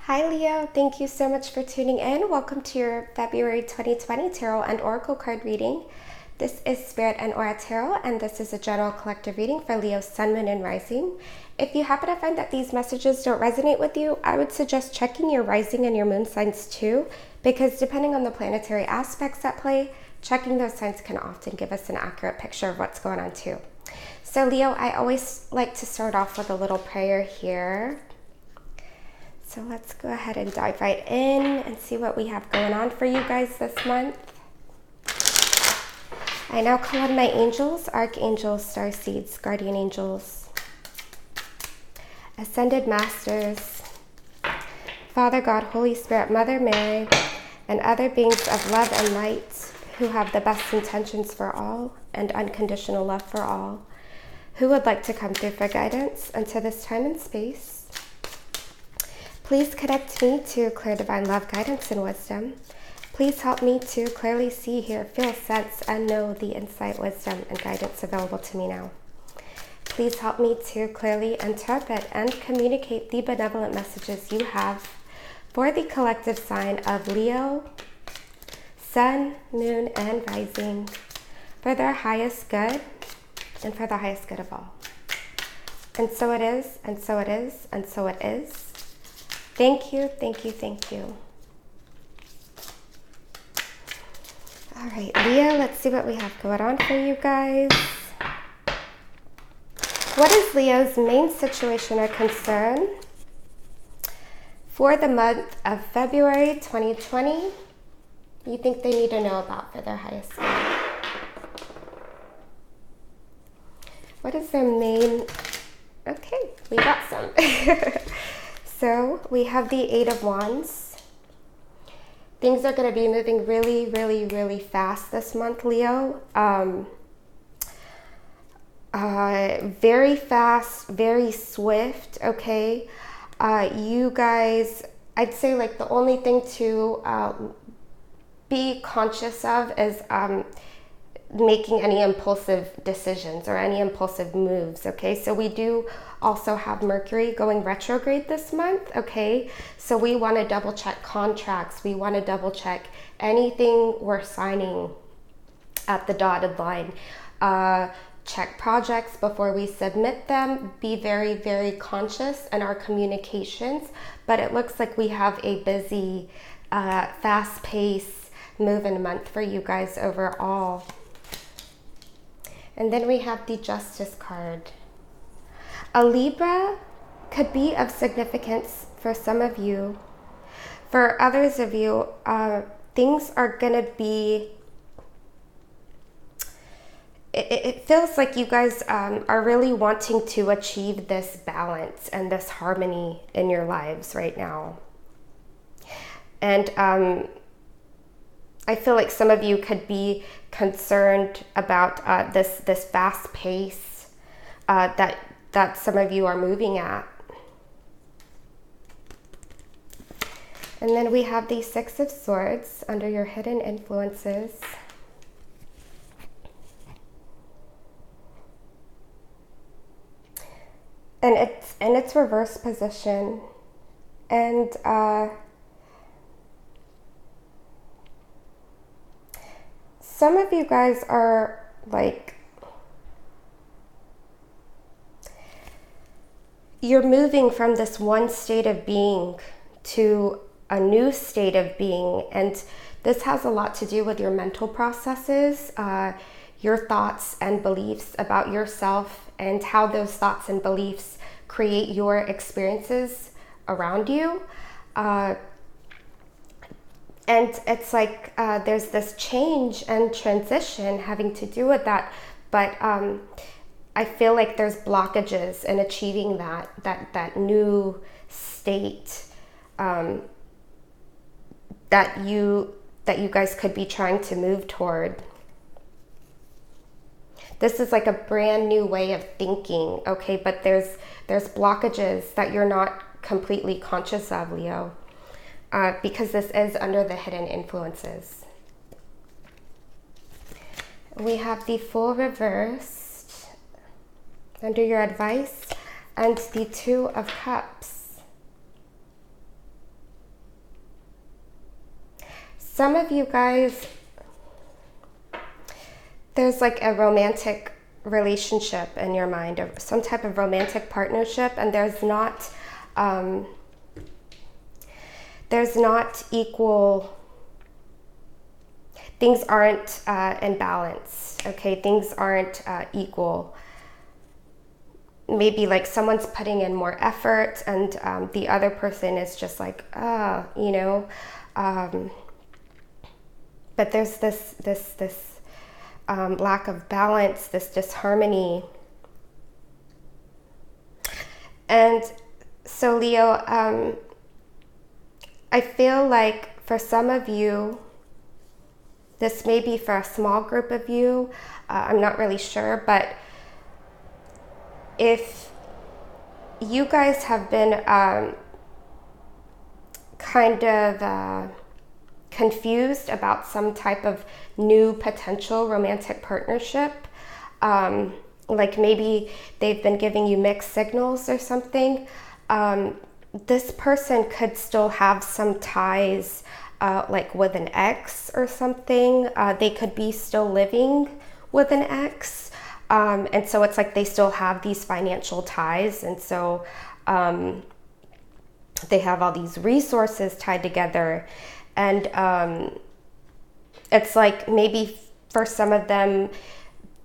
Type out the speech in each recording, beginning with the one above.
Hi Leo, thank you so much for tuning in. Welcome to your February 2020 Tarot and Oracle card reading. This is Spirit and Aura Tarot, and this is a general collective reading for Leo, Sun, Moon, and Rising. If you happen to find that these messages don't resonate with you, I would suggest checking your rising and your moon signs too, because depending on the planetary aspects at play, checking those signs can often give us an accurate picture of what's going on too. So Leo, I always like to start off with a little prayer here. So let's go ahead and dive right in and see what we have going on for you guys this month. I now call on my angels, archangels, starseeds, guardian angels, ascended masters, Father God, Holy Spirit, Mother Mary, and other beings of love and light who have the best intentions for all and unconditional love for all, who would like to come through for guidance into this time and space. Please connect me to clear divine love, guidance, and wisdom. Please help me to clearly see, hear, feel, sense, and know the insight, wisdom, and guidance available to me now. Please help me to clearly interpret and communicate the benevolent messages you have for the collective sign of Leo, Sun, Moon, and Rising, for their highest good and for the highest good of all. And so it is, and so it is, and so it is. Thank you, thank you, thank you. All right, Leo, let's see what we have going on for you guys. What is Leo's main situation or concern for the month of February 2020 you think they need to know about for their highest good? What is their main... Okay, we got some. So we have the Eight of Wands. Things are going to be moving really, really, really fast this month, Leo. Very fast, very swift, okay? You guys, I'd say like the only thing to be conscious of is making any impulsive decisions or any impulsive moves, okay? So we do also have Mercury going retrograde this month, okay? So we want to double check contracts. We want to double check anything we're signing at the dotted line. Check projects before we submit them. Be very, very conscious in our communications. But it looks like we have a busy, fast-paced moving month for you guys overall. And then we have the Justice card. A Libra could be of significance for some of you. For others of you, things are going to be... It feels like you guys are really wanting to achieve this balance and this harmony in your lives right now. And I feel like some of you could be concerned about this fast pace that some of you are moving at. And then we have the Six of Swords under your hidden influences. And it's in its reverse position. And some of you guys are like, you're moving from this one state of being to a new state of being. And this has a lot to do with your mental processes, your thoughts and beliefs about yourself, and how those thoughts and beliefs create your experiences around you. And it's like there's this change and transition having to do with that. But I feel like there's blockages in achieving that new state that you guys could be trying to move toward. This is like a brand new way of thinking, okay? But there's blockages that you're not completely conscious of, Leo, because this is under the hidden influences. We have the Fool reversed under your advice, and the Two of Cups. some of you guys, there's like a romantic relationship in your mind, or some type of romantic partnership, and there's not equal, things aren't in balance, okay? Things aren't equal. Maybe like someone's putting in more effort and the other person is just like, you know, but there's this lack of balance, this disharmony. And so Leo, I feel like for some of you, this may be for a small group of you, I'm not really sure, but if you guys have been kind of confused about some type of new potential romantic partnership, like maybe they've been giving you mixed signals or something, this person could still have some ties like with an ex or something. They could be still living with an ex. And so it's like they still have these financial ties. And so they have all these resources tied together. And it's like maybe for some of them,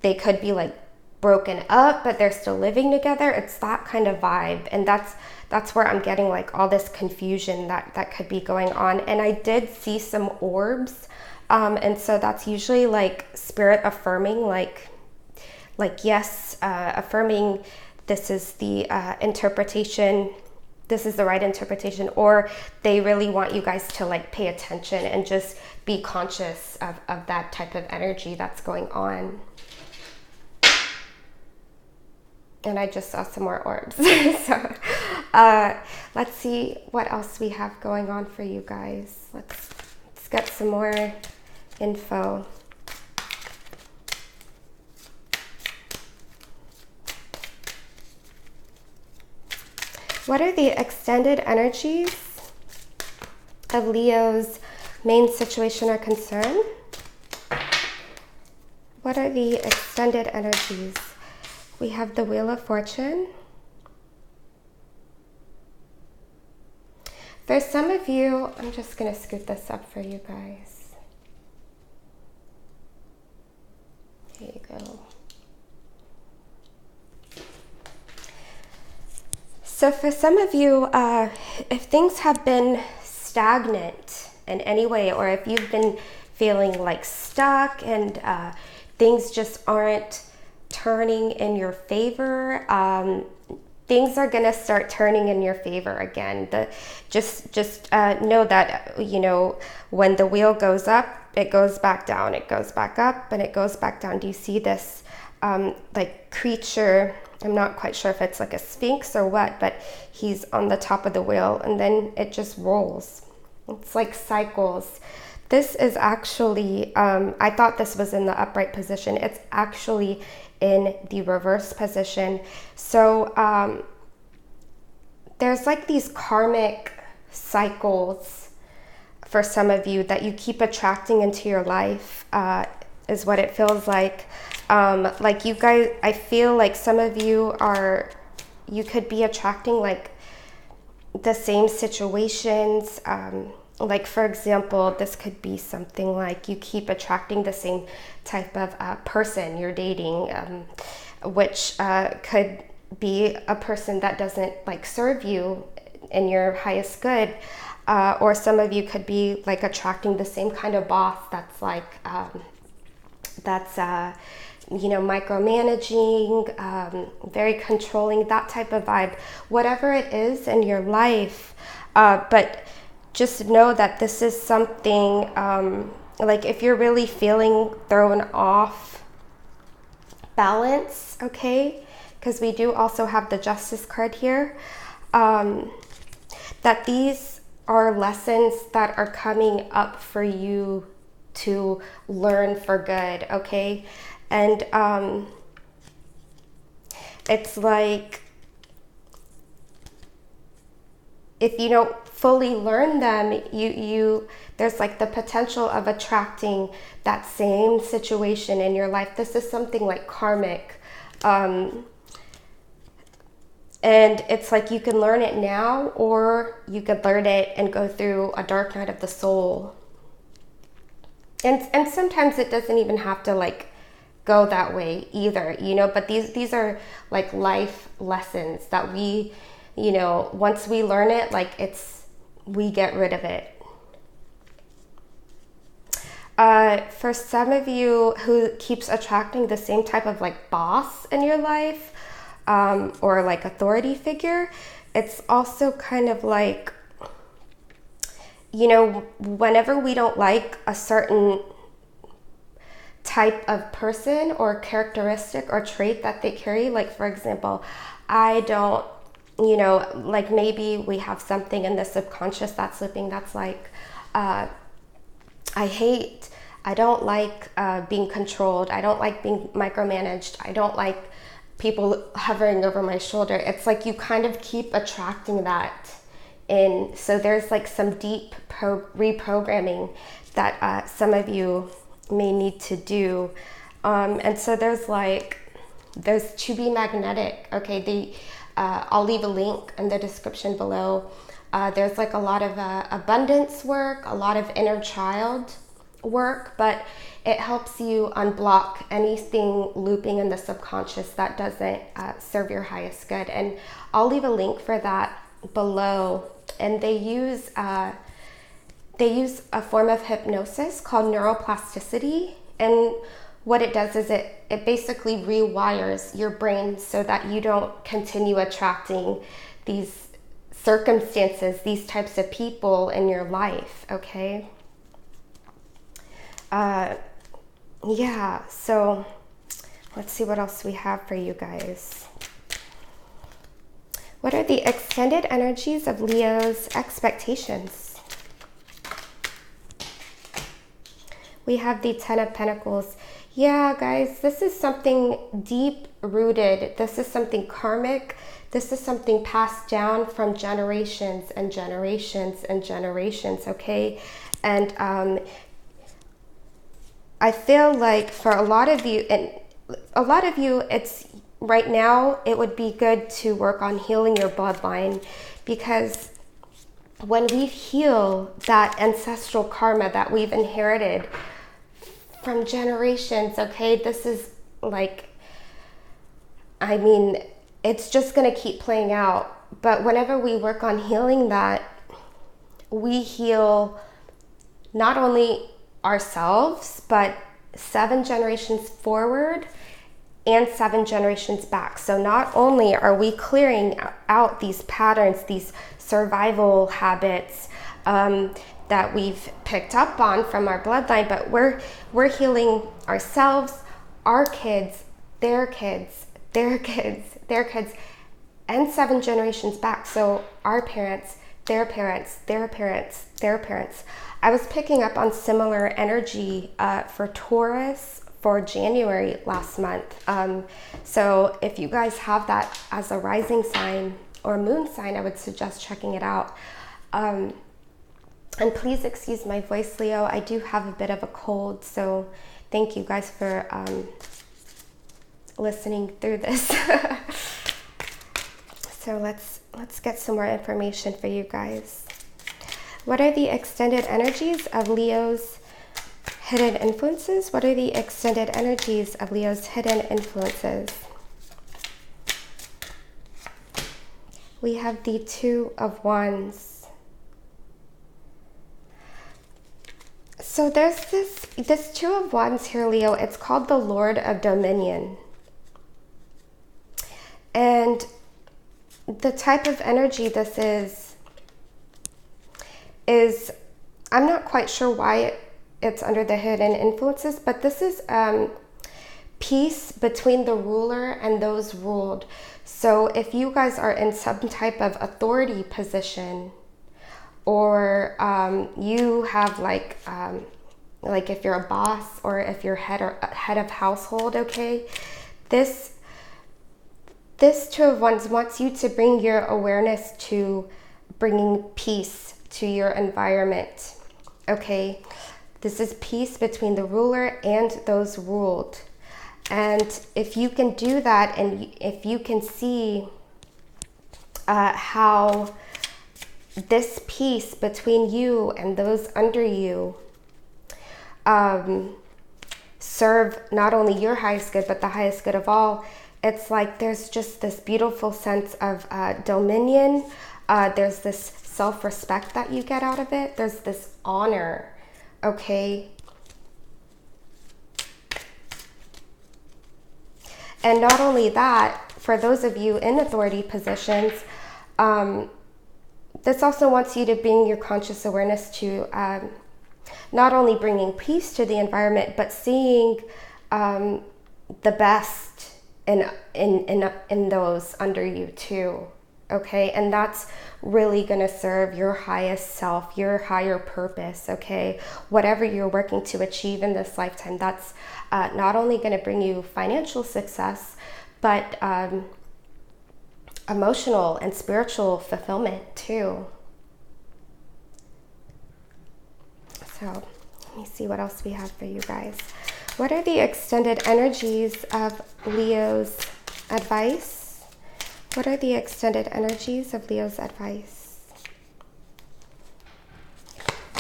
they could be like broken up, but they're still living together. It's that kind of vibe. And that's where I'm getting like all this confusion that could be going on. And I did see some orbs. And so that's usually like spirit affirming, like yes, affirming this is the interpretation, this is the right interpretation, or they really want you guys to like pay attention and just be conscious of that type of energy that's going on. And I just saw some more orbs. So let's see what else we have going on for you guys. Let's get some more info. What are the extended energies of Leo's main situation or concern? What are the extended energies? We have the Wheel of Fortune. For some of you, I'm just going to scoot this up for you guys. Here you go. So for some of you, if things have been stagnant in any way, or if you've been feeling like stuck and things just aren't turning in your favor, things are going to start turning in your favor again. Just know that, you know, when the wheel goes up, it goes back down, it goes back up, and it goes back down. Do you see this like creature? I'm not quite sure if it's like a sphinx or what, but he's on the top of the wheel and then it just rolls. It's like cycles. This is actually, I thought this was in the upright position. It's actually in the reverse position. So there's like these karmic cycles for some of you that you keep attracting into your life, is what it feels like. Like you guys, I feel like some of you you could be attracting like the same situations. Like for example, this could be something like you keep attracting the same type of person you're dating, which could be a person that doesn't like serve you in your highest good. Or some of you could be like attracting the same kind of boss that's like, you know, micromanaging, very controlling, that type of vibe, whatever it is in your life. But just know that this is something, like if you're really feeling thrown off balance, okay, because we do also have the Justice card here, that these are lessons that are coming up for you to learn for good, okay? And it's like, if you don't fully learn them, there's like the potential of attracting that same situation in your life. This is something like karmic. And it's like you can learn it now, or you could learn it and go through a dark night of the soul. And sometimes it doesn't even have to like go that way either, you know, but these are like life lessons that we, you know, once we learn it, like we get rid of it. For some of you who keeps attracting the same type of like boss in your life, or like authority figure, it's also kind of like, you know, whenever we don't like a certain type of person or characteristic or trait that they carry, like for example, I don't, you know, like maybe we have something in the subconscious that's slipping, that's like, I don't like being controlled, I don't like being micromanaged, I don't like people hovering over my shoulder. It's like you kind of keep attracting that in. So there's like some deep reprogramming that some of you may need to do. And so there's to be magnetic. Okay, I'll leave a link in the description below. There's like a lot of abundance work, a lot of inner child work, but it helps you unblock anything looping in the subconscious that doesn't serve your highest good. And I'll leave a link for that below. And they use a form of hypnosis called neuroplasticity. And what it does is it basically rewires your brain so that you don't continue attracting these circumstances, these types of people in your life, okay? Yeah, so let's see what else we have for you guys. What are the extended energies of Leo's expectations? We have the Ten of Pentacles. Yeah, guys, this is something deep rooted. This is something karmic. This is something passed down from generations and generations and generations, okay? And I feel like for a lot of you, it's right now, it would be good to work on healing your bloodline, because when we heal that ancestral karma that we've inherited from generations, okay, this is like, I mean, it's just going to keep playing out. But whenever we work on healing that, we heal not only ourselves, but 7 generations forward and 7 generations back. So not only are we clearing out these patterns, these survival habits that we've picked up on from our bloodline, but we're healing ourselves, our kids, their kids, their kids, their kids, and 7 generations back. So our parents, their parents, their parents, their parents. I was picking up on similar energy for Taurus for January last month. So if you guys have that as a rising sign or moon sign, I would suggest checking it out. And please excuse my voice, Leo. I do have a bit of a cold, so thank you guys for listening through this. So let's get some more information for you guys. What are the extended energies of Leo's hidden influences? What are the extended energies of Leo's hidden influences? We have the Two of Wands. So there's this Two of Wands here, Leo. It's called the Lord of Dominion. And the type of energy this is I'm not quite sure why it's under the hidden influences, but this is peace between the ruler and those ruled. So if you guys are in some type of authority position, or you have like if you're a boss, or if you're head of household, okay, this Two of Wands wants you to bring your awareness to bringing peace to your environment, okay? This is peace between the ruler and those ruled. And if you can do that, and if you can see how this peace between you and those under you serve not only your highest good, but the highest good of all, it's like there's just this beautiful sense of dominion. There's this self-respect that you get out of it. There's this honor, okay? And not only that, for those of you in authority positions, this also wants you to bring your conscious awareness to not only bringing peace to the environment, but seeing the best in those under you too, okay? And that's really going to serve your highest self, your higher purpose, okay? Whatever you're working to achieve in this lifetime, that's not only going to bring you financial success, but emotional and spiritual fulfillment too. So let me see what else we have for you guys. What are the extended energies of Leo's advice? What are the extended energies of Leo's advice?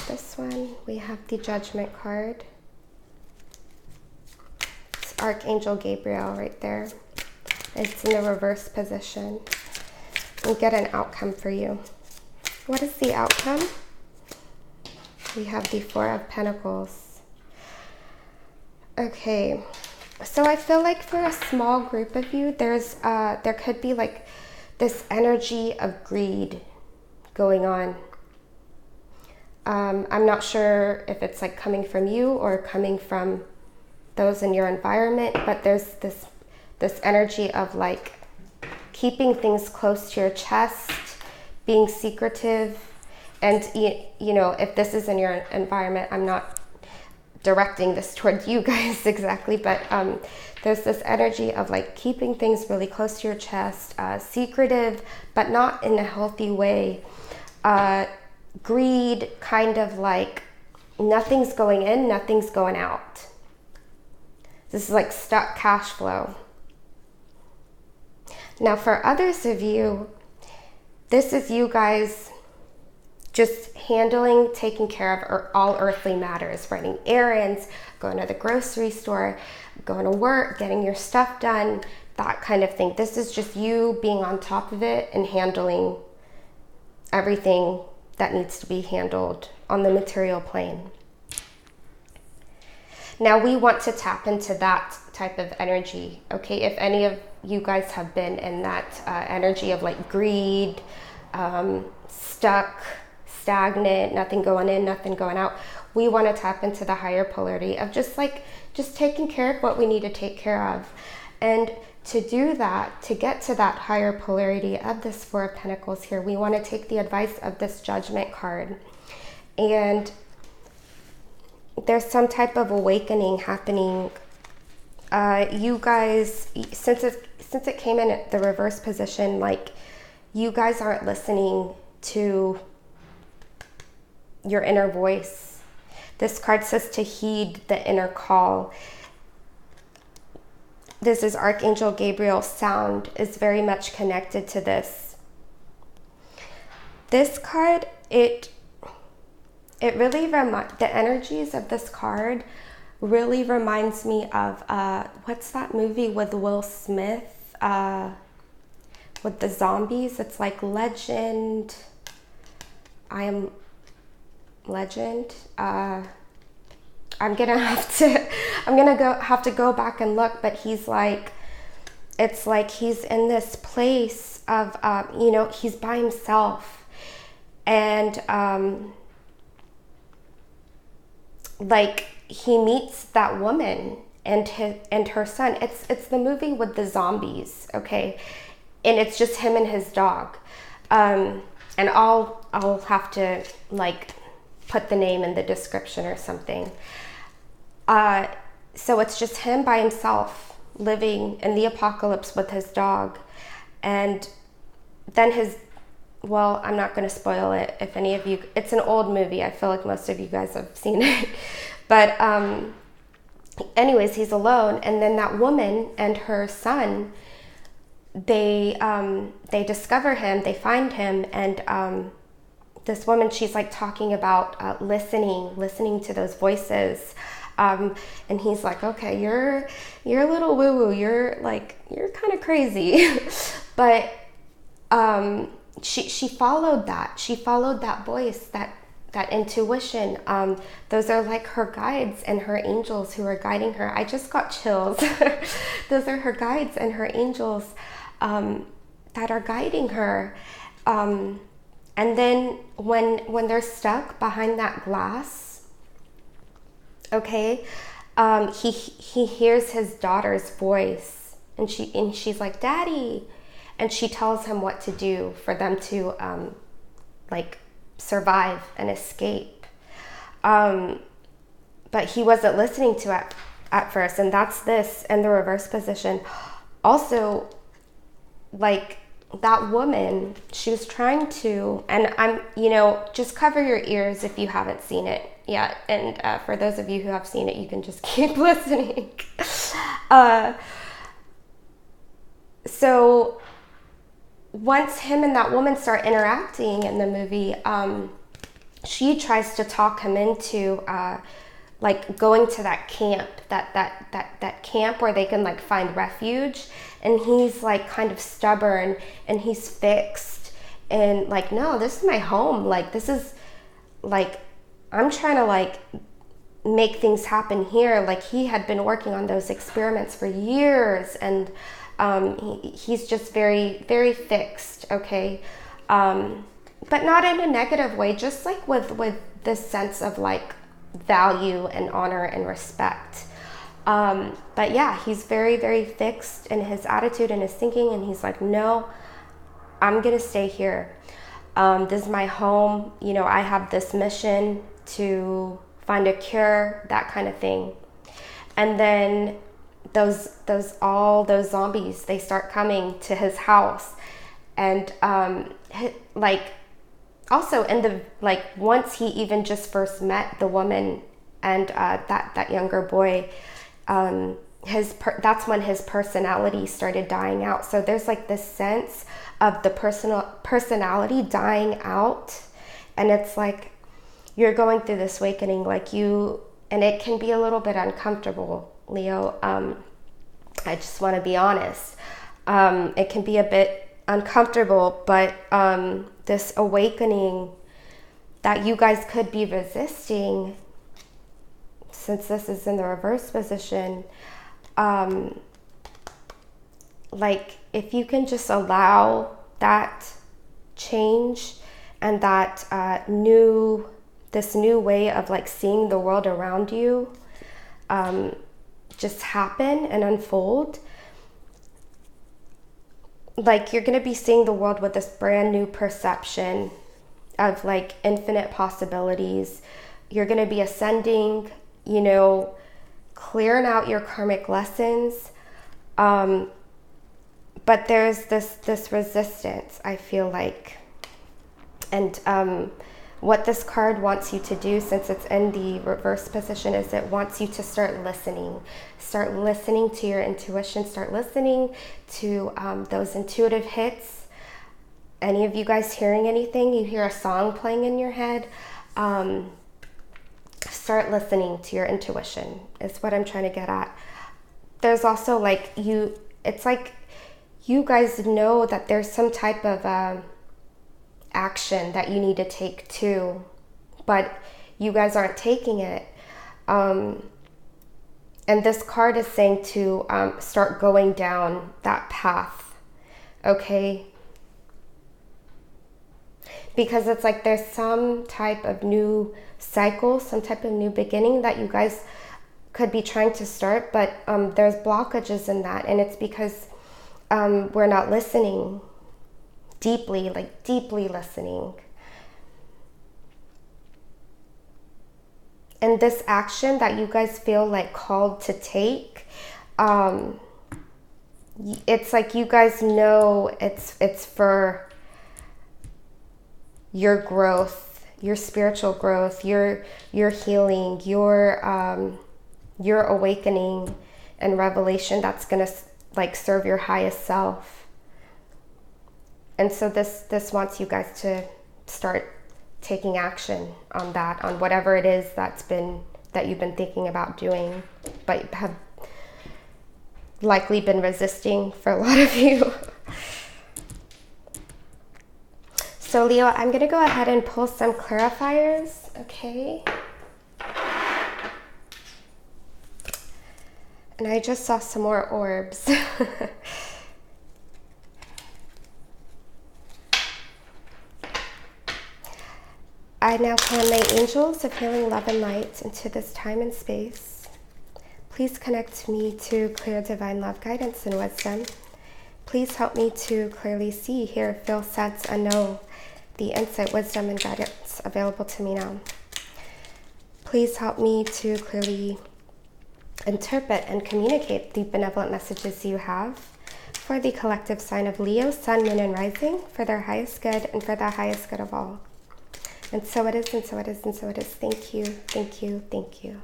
This one, we have the Judgment card. It's Archangel Gabriel right there. It's in the reverse position. We'll get an outcome for you. What is the outcome? We have the Four of Pentacles. Okay, so I feel like for a small group of you, there could be like this energy of greed going on. I'm not sure if it's like coming from you or coming from those in your environment, but there's this energy of like keeping things close to your chest, being secretive. And you know, if this is in your environment, I'm not directing this toward you guys exactly, but there's this energy of like keeping things really close to your chest, secretive, but not in a healthy way. Greed, kind of like nothing's going in, nothing's going out. This is like stuck cash flow. Now for others of you, this is you guys just handling, taking care of all earthly matters, running errands, going to the grocery store, going to work, getting your stuff done, that kind of thing. This is just you being on top of it and handling everything that needs to be handled on the material plane. Now we want to tap into that type of energy, okay? If any of you guys have been in that energy of like greed, stuck, stagnant, nothing going in, nothing going out, we want to tap into the higher polarity of just taking care of what we need to take care of. And to do that, to get to that higher polarity of this Four of Pentacles here, we want to take the advice of this Judgment card. And there's some type of awakening happening. You guys, since it came in the reverse position, like you guys aren't listening to your inner voice. This card says to heed the inner call. This is Archangel Gabriel. Sound is very much connected to this. This card, it really the energies of this card really reminds me of what's that movie with Will Smith with the zombies? It's like Legend. I Am Legend. I'm gonna have to go back and look, but he's like, it's like he's in this place of you know, he's by himself, and like he meets that woman and her son. It's the movie with the zombies, okay, and it's just him and his dog, and I'll have to like put the name in the description or something. So it's just him by himself living in the apocalypse with his dog, and then well, I'm not going to spoil it if any of you, it's an old movie. I feel like most of you guys have seen it. But anyways, he's alone. And then that woman and her son, they discover him, they find him. And this woman, she's like talking about listening to those voices. And he's like, okay, you're a little woo-woo. You're kind of crazy. But she followed that. She followed that voice, that intuition. Those are like her guides and her angels who are guiding her. I just got chills. Those are her guides and her angels that are guiding her. And then when they're stuck behind that glass, okay, he hears his daughter's voice, and she's like, "Daddy," and she tells him what to do for them to like survive and escape. But he wasn't listening to it at first, and that's this in the reverse position. Also, like that woman, she was trying to, and I'm, just cover your ears if you haven't seen it yet. And for those of you who have seen it, you can just keep listening. So once him and that woman start interacting in the movie, she tries to talk him into like going to that camp, that camp where they can like find refuge. And he's like kind of stubborn, and he's fixed, and like, no, this is my home. Like, this is like, I'm trying to like make things happen here. Like, he had been working on those experiments for years, and he's just very, very fixed. Okay. But not in a negative way, just like with this sense of like value and honor and respect. But yeah, he's very, very fixed in his attitude and his thinking, and he's like, no, I'm gonna stay here. This is my home. I have this mission to find a cure, that kind of thing. And then all those zombies, they start coming to his house, and like also in the like once he even just first met the woman and that younger boy. That's when his personality started dying out. So there's like this sense of the personality dying out, and it's like you're going through this awakening, and it can be a little bit uncomfortable, Leo. I just want to be honest. It can be a bit uncomfortable, but this awakening that you guys could be resisting, since this is in the reverse position, like if you can just allow that change and that this new way of like seeing the world around you just happen and unfold, like you're going to be seeing the world with this brand new perception of like infinite possibilities. You're going to be ascending, clearing out your karmic lessons. But there's this resistance, I feel like. And what this card wants you to do, since it's in the reverse position, is it wants you to start listening. Start listening to your intuition. Start listening to those intuitive hits. Any of you guys hearing anything? You hear a song playing in your head? Start listening to your intuition is what I'm trying to get at. There's also like it's like you guys know that there's some type of action that you need to take too, but you guys aren't taking it. And this card is saying to start going down that path, okay? Because it's like there's some type of new cycle, some type of new beginning that you guys could be trying to start, but there's blockages in that, and it's because we're not listening deeply, like deeply listening. And this action that you guys feel like called to take, it's like you guys know it's for your growth, your spiritual growth, your healing, your awakening and revelation that's going to like serve your highest self. And so this wants you guys to start taking action on that, on whatever it is that you've been thinking about doing, but have likely been resisting for a lot of you. So Leo, I'm going to go ahead and pull some clarifiers, okay? And I just saw some more orbs. I now call my angels of healing, love, and light into this time and space. Please connect me to clear divine love, guidance, and wisdom. Please help me to clearly see, hear, feel, sense, and know the insight, wisdom, and guidance available to me now. Please help me to clearly interpret and communicate the benevolent messages you have for the collective sign of Leo, Sun, Moon, and Rising, for their highest good and for the highest good of all. And so it is, and so it is, and so it is. Thank you, thank you, thank you.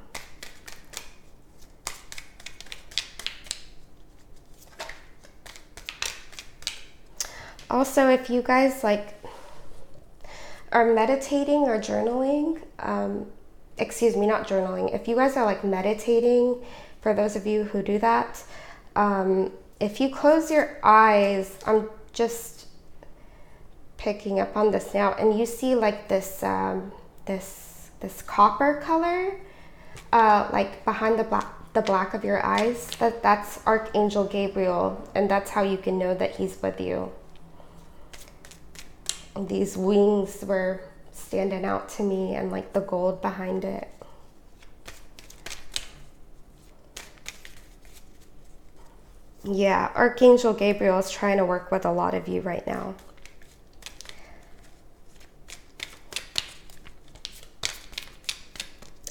Also, if you guys like are meditating or journaling, excuse me, not journaling. If you guys are like meditating, for those of you who do that, if you close your eyes, I'm just picking up on this now, and you see like this this copper color, like behind the black of your eyes. That's Archangel Gabriel, and that's how you can know that he's with you. These wings were standing out to me, and like the gold behind it. Yeah, Archangel Gabriel is trying to work with a lot of you right now.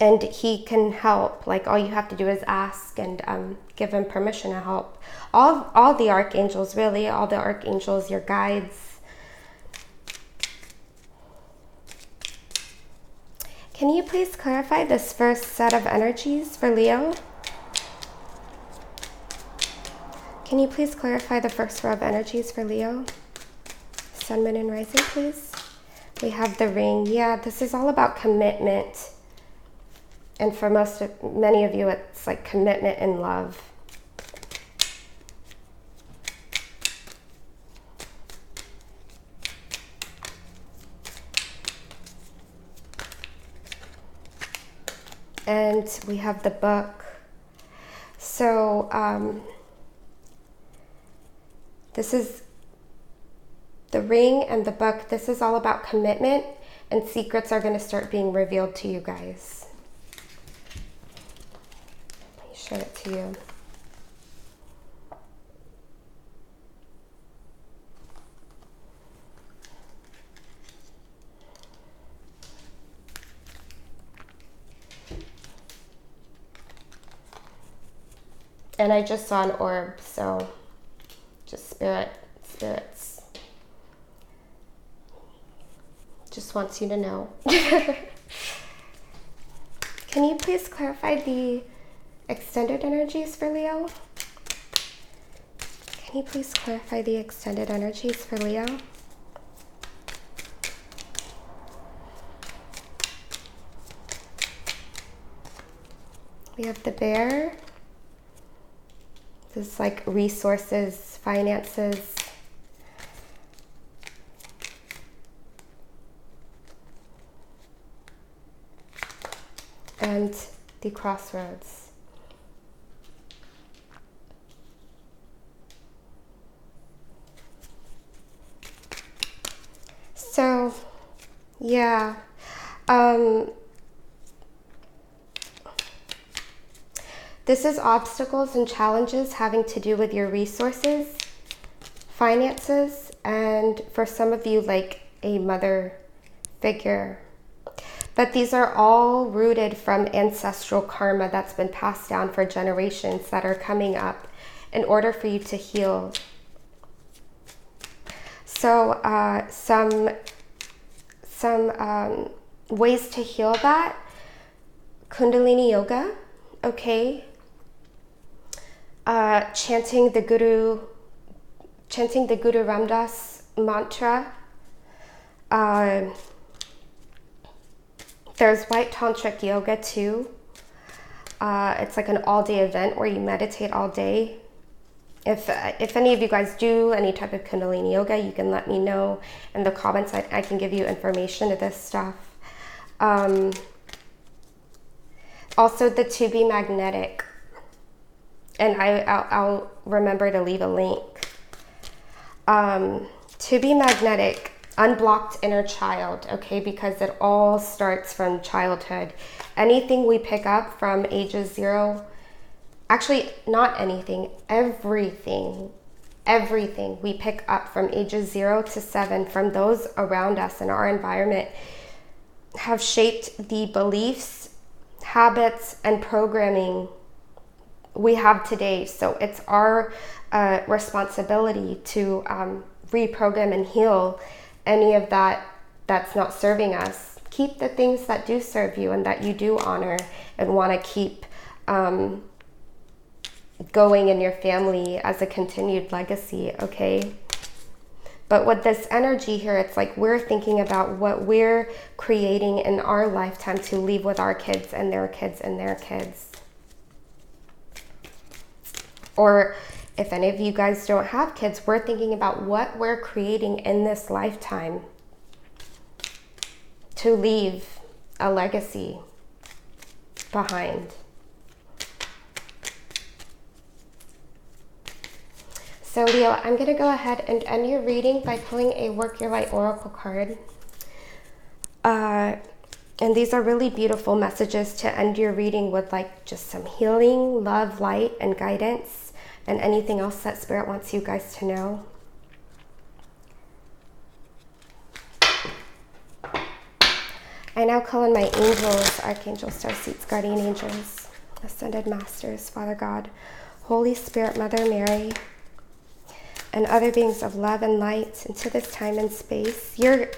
And he can help. Like, all you have to do is ask and give him permission to help. All the archangels, really, all the archangels, your guides. Can you please clarify this first set of energies for Leo? Can you please clarify the first row of energies for Leo? Sun, Moon, and Rising, please. We have the ring. Yeah, this is all about commitment. And for many of you, it's like commitment and love. And we have the book. So this is the ring and the book. This is all about commitment, and secrets are going to start being revealed to you guys. Let me show it to you. And I just saw an orb, so just spirits. Just wants you to know. Can you please clarify the extended energies for Leo? Can you please clarify the extended energies for Leo? We have the bear. This is like resources, finances. And the crossroads. So, yeah. This is obstacles and challenges having to do with your resources, finances, and for some of you, like a mother figure. But these are all rooted from ancestral karma that's been passed down for generations that are coming up in order for you to heal. So some ways to heal that. Kundalini yoga, okay? Chanting the Guru Ramdas mantra. There's white tantric yoga too. It's like an all-day event where you meditate all day. If any of you guys do any type of Kundalini yoga, you can let me know in the comments. I can give you information to this stuff. Also, the To Be Magnetic. And I'll remember to leave a link. To Be Magnetic, unblocked inner child, okay? Because it all starts from childhood. Anything we pick up from ages 0, actually not anything, everything we pick up from ages 0 to 7 from those around us in our environment have shaped the beliefs, habits, and programming we have today. So it's our responsibility to reprogram and heal any of that that's not serving us. Keep the things that do serve you and that you do honor and want to keep going in your family as a continued legacy, okay? But with this energy here, it's like we're thinking about what we're creating in our lifetime to leave with our kids and their kids and their kids. Or if any of you guys don't have kids, we're thinking about what we're creating in this lifetime to leave a legacy behind. So Leo, I'm going to go ahead and end your reading by pulling a Work Your Light Oracle card. And these are really beautiful messages to end your reading with, like just some healing, love, light, and guidance, and anything else that Spirit wants you guys to know. I now call in my angels, Archangel, Starseeds, Guardian Angels, Ascended Masters, Father God, Holy Spirit, Mother Mary, and other beings of love and light into this time and space. You're,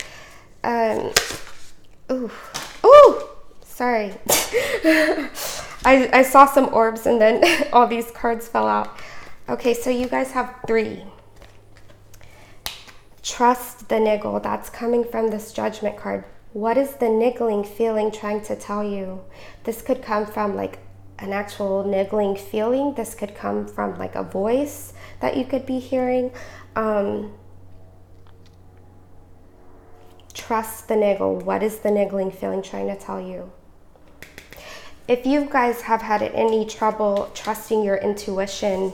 sorry. I saw some orbs and then all these cards fell out. Okay, so you guys have 3. Trust the niggle. That's coming from this Judgment card. What is the niggling feeling trying to tell you? This could come from like an actual niggling feeling. This could come from like a voice that you could be hearing. Trust the niggle. What is the niggling feeling trying to tell you? If you guys have had any trouble trusting your intuition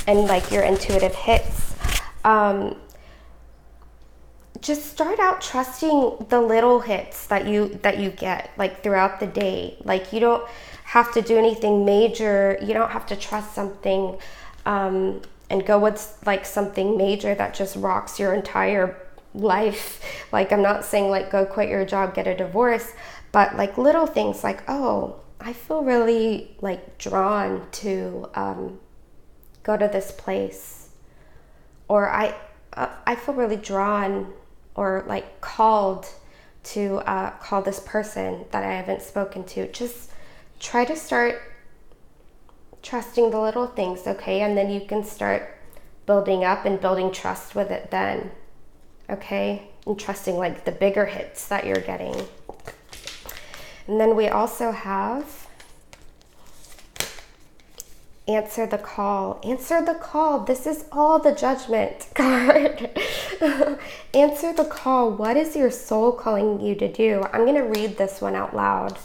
and like your intuitive hits, just start out trusting the little hits that you get like throughout the day. Like you don't have to do anything major. You don't have to trust something and go with like something major that just rocks your entire life. Like I'm not saying like go quit your job, get a divorce, but like little things like, oh, I feel really like drawn to go to this place, or I feel really drawn or like called to call this person that I haven't spoken to. Just try to start trusting the little things, okay? And then you can start building up and building trust with it then, okay? And trusting like the bigger hits that you're getting. And then we also have answer the call. Answer the call. This is all the Judgment card. Answer the call. What is your soul calling you to do? I'm going to read this one out loud.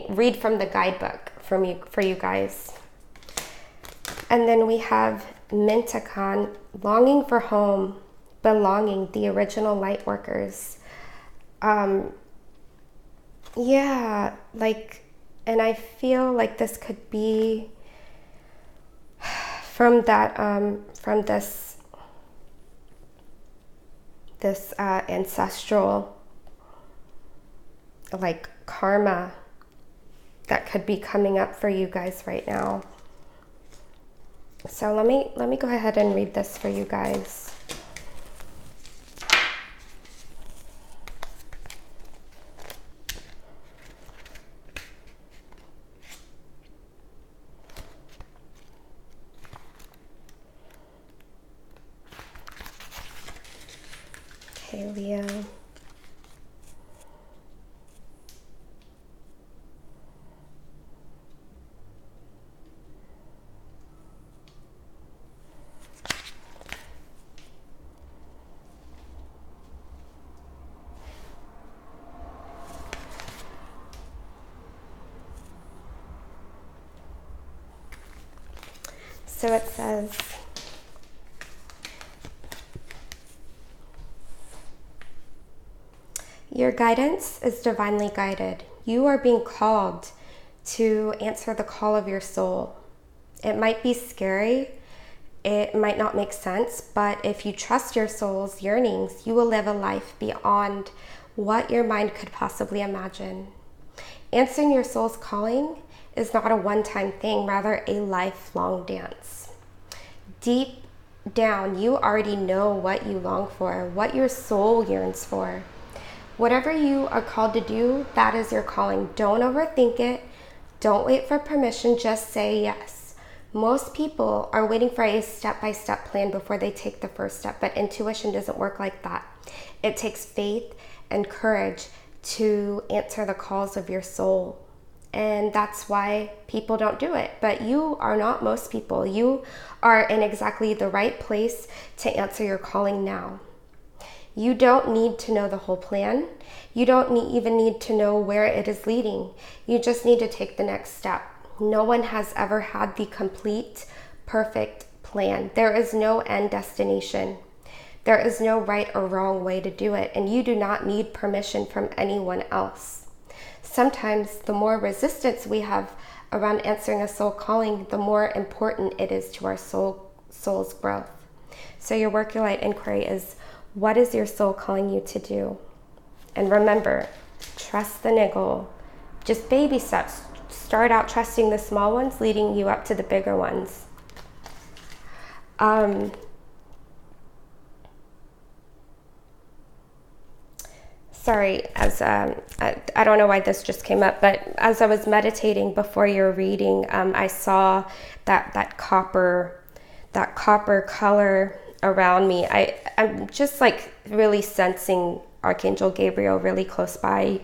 Read from the guidebook for you guys. And then we have Mintakan, longing for home, belonging, the original light workers. Yeah, like, and I feel like this could be from that, from this ancestral, like, karma that could be coming up for you guys right now. So let me go ahead and read this for you guys. Okay, Leo. So it says, your guidance is divinely guided. You are being called to answer the call of your soul. It might be scary. It might not make sense, but if you trust your soul's yearnings, you will live a life beyond what your mind could possibly imagine. Answering your soul's calling is not a one-time thing, rather a lifelong dance. Deep down, you already know what you long for, what your soul yearns for. Whatever you are called to do, that is your calling. Don't overthink it. Don't wait for permission. Just say yes. Most people are waiting for a step-by-step plan before they take the first step, but intuition doesn't work like that. It takes faith and courage to answer the calls of your soul. And that's why people don't do it. But you are not most people. You are in exactly the right place to answer your calling now. You don't need to know the whole plan. You don't even need to know where it is leading. You just need to take the next step. No one has ever had the complete, perfect plan. There is no end destination. There is no right or wrong way to do it, and you do not need permission from anyone else. Sometimes the more resistance we have around answering a soul calling, the more important it is to our soul's growth. So your work, your light inquiry is, what is your soul calling you to do? And remember, trust the niggle. Just baby steps. Start out trusting the small ones, leading you up to the bigger ones. Sorry, I don't know why this just came up, but as I was meditating before your reading, I saw that copper color around me. I'm just like really sensing Archangel Gabriel really close by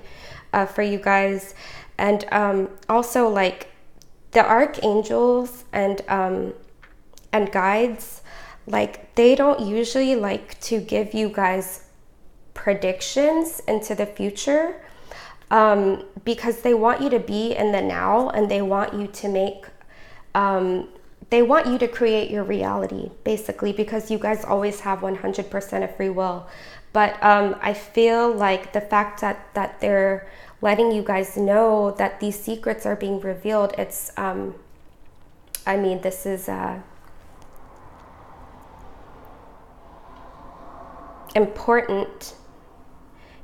for you guys. And also like the archangels and guides, like they don't usually like to give you guys predictions into the future because they want you to be in the now, and they want you to make they want you to create your reality, basically, because you guys always have 100% of free will. But I feel like the fact that they're letting you guys know that these secrets are being revealed, it's I mean, this is important,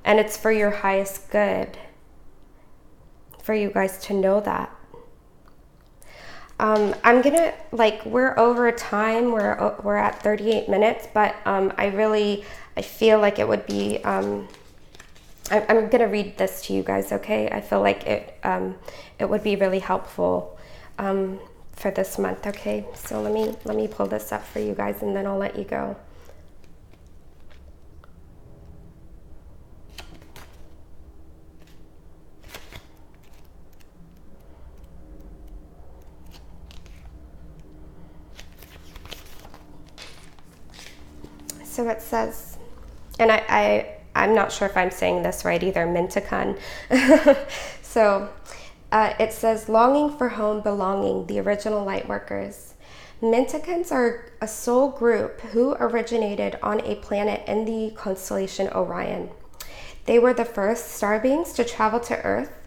and it's for your highest good for you guys to know that. I'm gonna, like, we're over time, we're at 38 minutes, but I feel like it would be I'm gonna read this to you guys, okay? I feel like it would be really helpful for this month, okay? So let me pull this up for you guys, and then I'll let you go. So it says, and I'm not sure if I'm saying this right either, Mintakan. So it says, longing for home, belonging, the original light workers. Mintakans are a soul group who originated on a planet in the constellation Orion. They were the first star beings to travel to Earth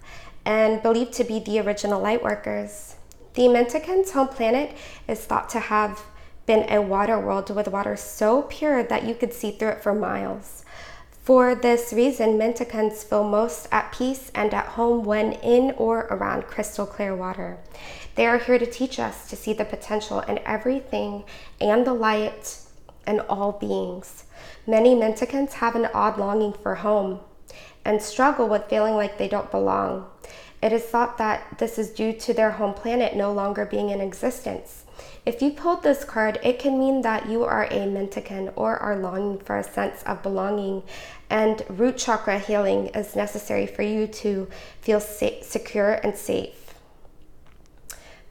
and believed to be the original light workers. The Mintakans' home planet is thought to have been a water world with water so pure that you could see through it for miles. For this reason, Mintakans feel most at peace and at home when in or around crystal clear water. They are here to teach us to see the potential in everything and the light in all beings. Many Mintakans have an odd longing for home and struggle with feeling like they don't belong. It is thought that this is due to their home planet no longer being in existence. If you pulled this card, it can mean that you are a mendicant or are longing for a sense of belonging, and root chakra healing is necessary for you to feel secure and safe.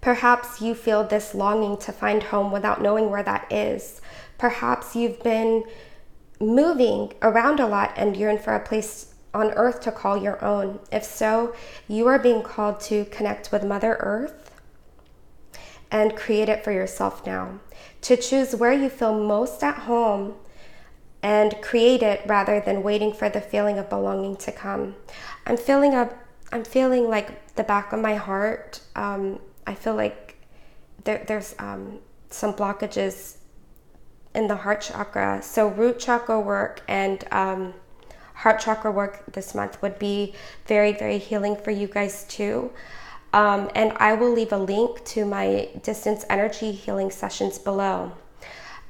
Perhaps you feel this longing to find home without knowing where that is. Perhaps you've been moving around a lot and yearn for a place on earth to call your own. If so, you are being called to connect with Mother Earth and create it for yourself now. To choose where you feel most at home and create it rather than waiting for the feeling of belonging to come. I'm feeling like the back of my heart. I feel like there's some blockages in the heart chakra. So root chakra work and heart chakra work this month would be very, very healing for you guys too. And I will leave a link to my distance energy healing sessions below.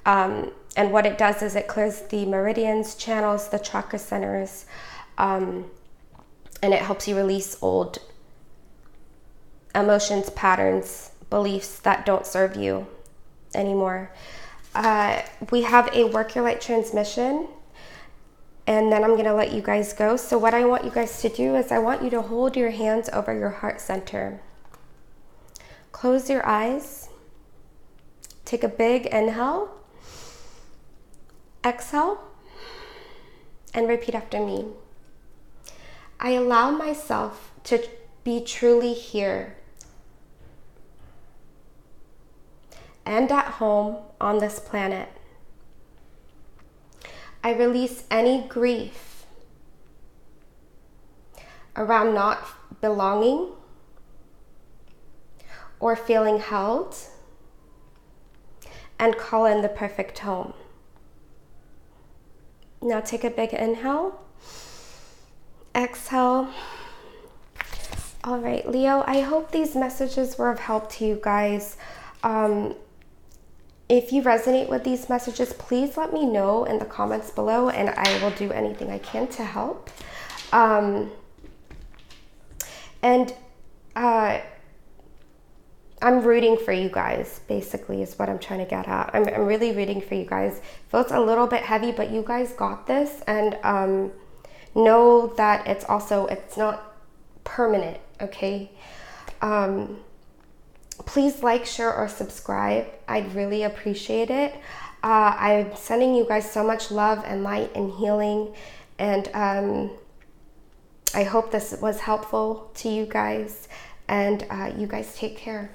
And what it does is it clears the meridians, channels, the chakra centers, and it helps you release old emotions, patterns, beliefs that don't serve you anymore. We have a Work Your Light transmission, and then I'm going to let you guys go. So what I want you guys to do is I want you to hold your hands over your heart center. Close your eyes. Take a big inhale. Exhale. And repeat after me. I allow myself to be truly here and at home on this planet. I release any grief around not belonging or feeling held, and call in the perfect home. Now take a big inhale. Exhale. All right, Leo, I hope these messages were of help to you guys. If you resonate with these messages, please let me know in the comments below, and I will do anything I can to help. I'm rooting for you guys, basically, is what I'm trying to get at. I'm really rooting for you guys. Feels a little bit heavy, but you guys got this, and know that it's not permanent, okay? Please like, share, or subscribe. I'd really appreciate it. I'm sending you guys so much love and light and healing, and I hope this was helpful to you guys, and you guys take care.